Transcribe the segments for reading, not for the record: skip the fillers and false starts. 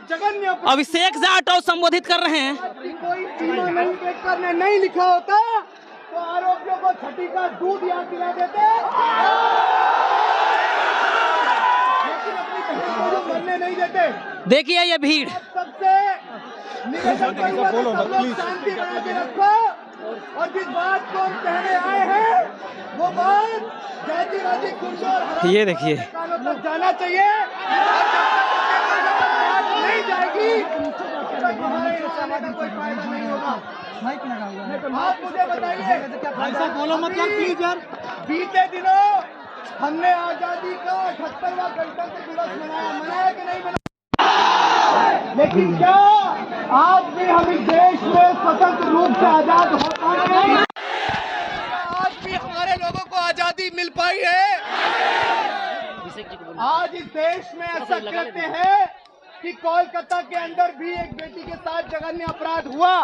जघन्य अभिषेक जाटव संबोधित कर रहे हैं। कोई सीमा नहीं अम्बेडकर ने नहीं लिखा होता तो आरोपियों को छठी का दूध याद दिला देते, लेकिन अपनी बहन को मरने नहीं देते। देखिए ये भीड़, सबसे निवेदन करूंगा कि सब लोग शांति बना के रखो और जिस बात को हम कहने आए हैं वो बात जातिवादी गुंडों और ये देखिए कानों तक जाना चाहिए और जब तक नहीं जाएगी तब तक हमारे इंसानों का कोई फायदा नहीं होगा। आप मुझे बताइए, ऐसा बोलो मतलब प्लीज यार। बीते दिनों हमने आजादी का 78वां गणतंत्र दिवस मनाया कि नहीं मनाया, लेकिन क्या आज भी हम इस देश में स्वतंत्र रूप से आजाद हो पाए हैं? आज भी हमारे लोगों को आजादी मिल पाई है? आज इस देश में ऐसा कृत्य है कि कोलकाता के अंदर भी एक बेटी के साथ जघन्य अपराध हुआ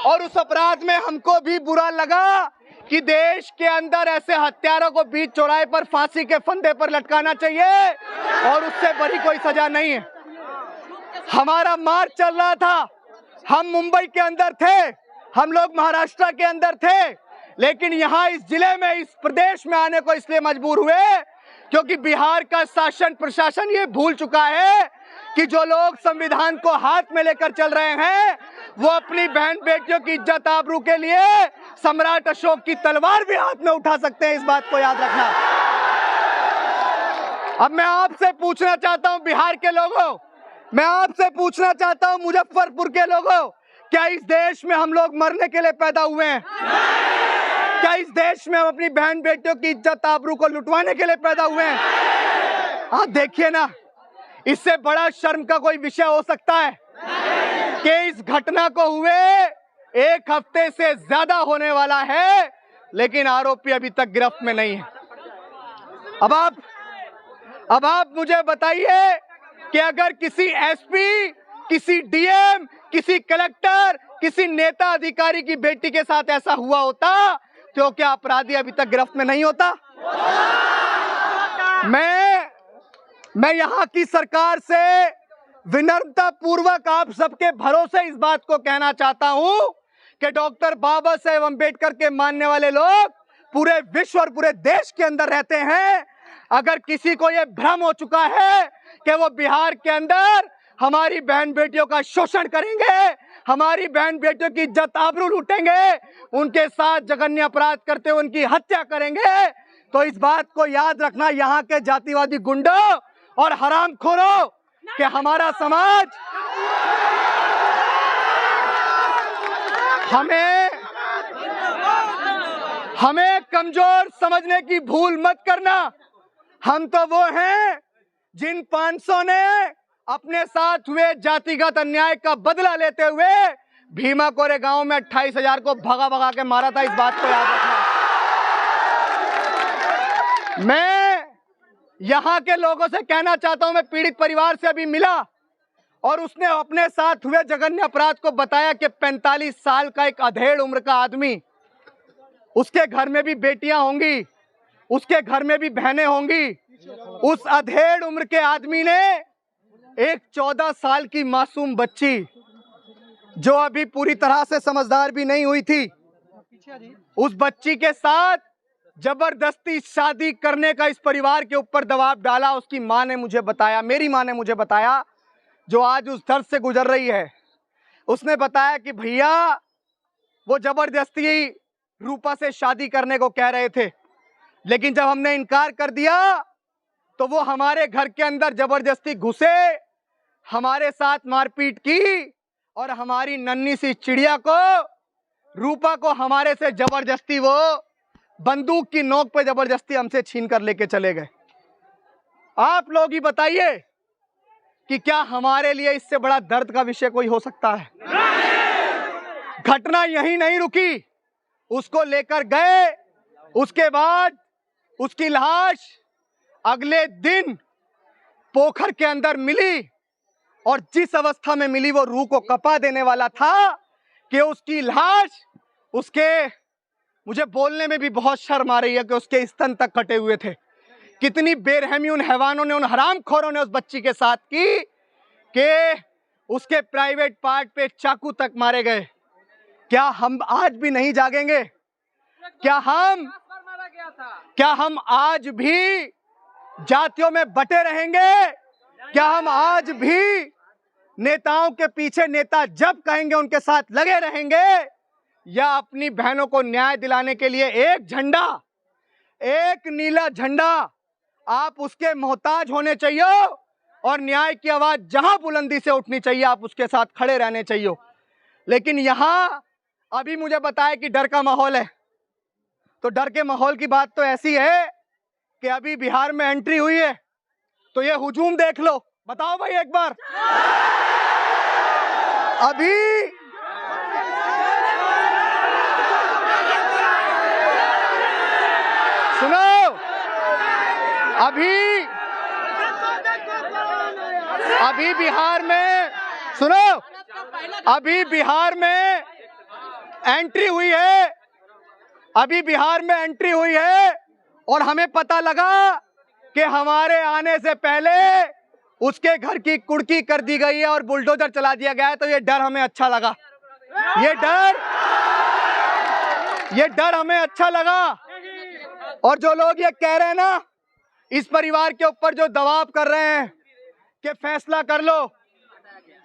और उस अपराध में हमको भी बुरा लगा कि देश के अंदर ऐसे हत्यारों को बीच चौराहे पर फांसी के फंदे पर लटकाना चाहिए और उससे बड़ी कोई सजा नहीं है। हमारा मार्च चल रहा था, हम मुंबई के अंदर थे, हम लोग महाराष्ट्र के अंदर थे, लेकिन यहाँ इस जिले में, इस प्रदेश में आने को इसलिए मजबूर हुए क्योंकि बिहार का शासन प्रशासन ये भूल चुका है कि जो लोग संविधान को हाथ में लेकर चल रहे हैं वो अपनी बहन बेटियों की इज्जत आबरू के लिए सम्राट अशोक की तलवार भी हाथ में उठा सकते हैं, इस बात को याद रखना। अब मैं आपसे पूछना चाहता हूं बिहार के लोगों, मैं आपसे पूछना चाहता हूं मुजफ्फरपुर के लोगों, क्या इस देश में हम लोग मरने के लिए पैदा हुए हैं? क्या इस देश में हम अपनी बहन बेटियों की इज्जत आबरू को लुटवाने के लिए पैदा हुए हैं? आप देखिए ना, इससे बड़ा शर्म का कोई विषय हो सकता है कि इस घटना को हुए 1 हफ्ते से ज्यादा होने वाला है लेकिन आरोपी अभी तक गिरफ्त में नहीं है। अब आप मुझे बताइए कि अगर किसी एसपी, किसी डीएम, किसी कलेक्टर, किसी नेता अधिकारी की बेटी के साथ ऐसा हुआ होता तो क्या अपराधी अभी तक गिरफ्त में नहीं होता? मैं यहाँ की सरकार से विनम्रता पूर्वक आप सबके भरोसे इस बात को कहना चाहता हूँ कि डॉक्टर बाबा साहेब अम्बेडकर के मानने वाले लोग पूरे विश्व और पूरे देश के अंदर रहते हैं। अगर किसी को यह भ्रम हो चुका है कि वो बिहार के अंदर हमारी बहन बेटियों का शोषण करेंगे, हमारी बहन बेटियों की इज्जत आबरू लूटेंगे, उनके साथ जघन्य अपराध करते हुए उनकी हत्या करेंगे, तो इस बात को याद रखना यहाँ के जातिवादी गुंडों और हरामखोरों कि हमारा समाज हमें कमजोर समझने की भूल मत करना। हम तो वो हैं जिन 500 ने अपने साथ हुए जातिगत अन्याय का बदला लेते हुए भीमा कोरे गांव में 28,000 को भगा भगा के मारा था, इस बात को याद रखना। मैं यहाँ के लोगों से कहना चाहता हूं, मैं पीड़ित परिवार से अभी मिला और उसने अपने साथ हुए जघन्य अपराध को बताया कि 45 साल का एक अधेड़ उम्र का आदमी, उसके घर में भी बेटियां होंगी, उसके घर में भी बहनें होंगी, उस अधेड़ उम्र के आदमी ने एक 14 साल की मासूम बच्ची जो अभी पूरी तरह से समझदार भी नहीं हुई थी, उस बच्ची के साथ जबरदस्ती शादी करने का इस परिवार के ऊपर दबाव डाला। उसकी मां ने मुझे बताया, मेरी मां ने मुझे बताया, जो आज उस दर्द से गुजर रही है, उसने बताया कि भैया वो जबरदस्ती रूपा से शादी करने को कह रहे थे, लेकिन जब हमने इनकार कर दिया तो वो हमारे घर के अंदर जबरदस्ती घुसे, हमारे साथ मारपीट की और हमारी नन्ही सी चिड़िया को, रूपा को हमारे से जबरदस्ती वो बंदूक की नोक पे जबरदस्ती हमसे छीन कर लेके चले गए। आप लोग ही बताइए कि क्या हमारे लिए इससे बड़ा दर्द का विषय कोई हो सकता है? घटना यहीं नहीं रुकी, उसको लेकर गए, उसके बाद उसकी लाश अगले दिन पोखर के अंदर मिली और जिस अवस्था में मिली वो रूह को कपा देने वाला था कि उसकी लाश, उसके, मुझे बोलने में भी बहुत शर्म आ रही है कि उसके स्तन तक कटे हुए थे। कितनी बेरहमी उन हैवानों ने, उन हरामखोरों ने उस बच्ची के साथ की कि उसके प्राइवेट पार्ट पे चाकू तक मारे गए। क्या हम आज भी नहीं जागेंगे? क्या हम आज भी जातियों में बटे रहेंगे? क्या हम आज भी नेताओं के पीछे नेता जब कहेंगे उनके साथ लगे रहेंगे? या अपनी बहनों को न्याय दिलाने के लिए एक झंडा, एक नीला झंडा, आप उसके मोहताज होने चाहिए और न्याय की आवाज जहां बुलंदी से उठनी चाहिए आप उसके साथ खड़े रहने चाहिए। लेकिन यहां अभी मुझे बताया कि डर का माहौल है, तो डर के माहौल की बात तो ऐसी है कि अभी बिहार में एंट्री हुई है, तो ये हुजूम देख लो। बताओ भाई एक बार, अभी सुनो, अभी बिहार में सुनो, अभी बिहार में एंट्री हुई है, अभी बिहार में एंट्री हुई है और हमें पता लगा कि हमारे आने से पहले उसके घर की कुड़की कर दी गई है और बुलडोजर चला दिया गया है। तो ये डर हमें अच्छा लगा, ये डर हमें अच्छा लगा। और जो लोग ये कह रहे हैं ना, इस परिवार के ऊपर जो दबाव कर रहे हैं कि फैसला कर लो,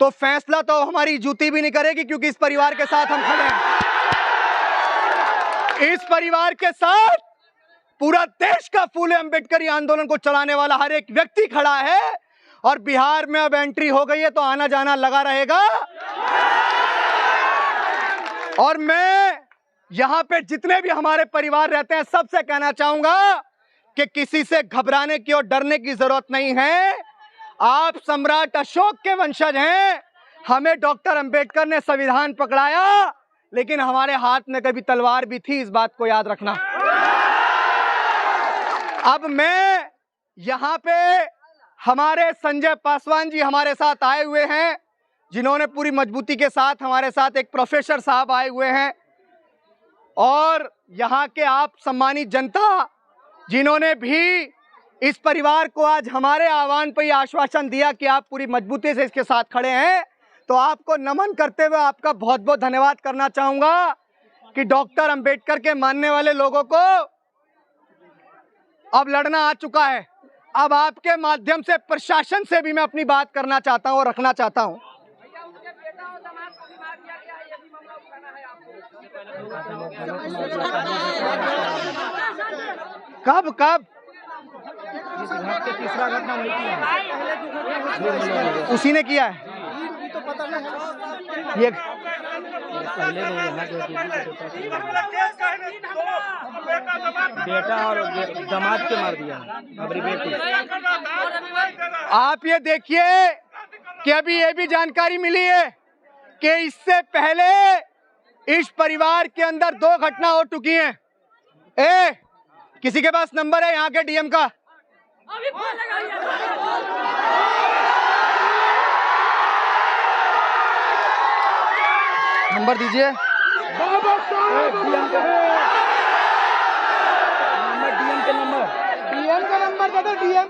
तो फैसला तो हमारी जूती भी नहीं करेगी, क्योंकि इस परिवार के साथ हम खड़े हैं। इस परिवार के साथ पूरा देश का फूले अंबेडकरी आंदोलन को चलाने वाला हर एक व्यक्ति खड़ा है। और बिहार में अब एंट्री हो गई है तो आना जाना लगा रहेगा। और मैं यहां पे जितने भी हमारे परिवार रहते हैं सबसे कहना चाहूंगा कि किसी से घबराने की और डरने की जरूरत नहीं है। आप सम्राट अशोक के वंशज हैं। हमें डॉक्टर अंबेडकर ने संविधान पकड़ाया, लेकिन हमारे हाथ में कभी तलवार भी थी, इस बात को याद रखना। अब मैं यहाँ पे हमारे संजय पासवान जी हमारे साथ आए हुए हैं, जिन्होंने पूरी मजबूती के साथ हमारे साथ एक प्रोफेसर साहब आए हुए हैं, और यहाँ के आप सम्मानित जनता जिन्होंने भी इस परिवार को आज हमारे आह्वान पर यह आश्वासन दिया कि आप पूरी मजबूती से इसके साथ खड़े हैं, तो आपको नमन करते हुए आपका बहुत बहुत धन्यवाद करना चाहूंगा कि डॉक्टर अंबेडकर के मानने वाले लोगों को अब लड़ना आ चुका है। अब आपके माध्यम से प्रशासन से भी मैं अपनी बात करना चाहता हूं और रखना चाहता हूं। कब तीसरा घटना वही उसी ने किया है ये। बेटा और दामाद के मार दिया, अपनी बेटी। आप ये देखिए कि अभी ये भी जानकारी मिली है कि इससे पहले इस परिवार के अंदर 2 घटना हो चुकी हैं। किसी के पास नंबर है यहाँ के डीएम का? नंबर दीजिए। डीएम का नंबर दे दो। डीएम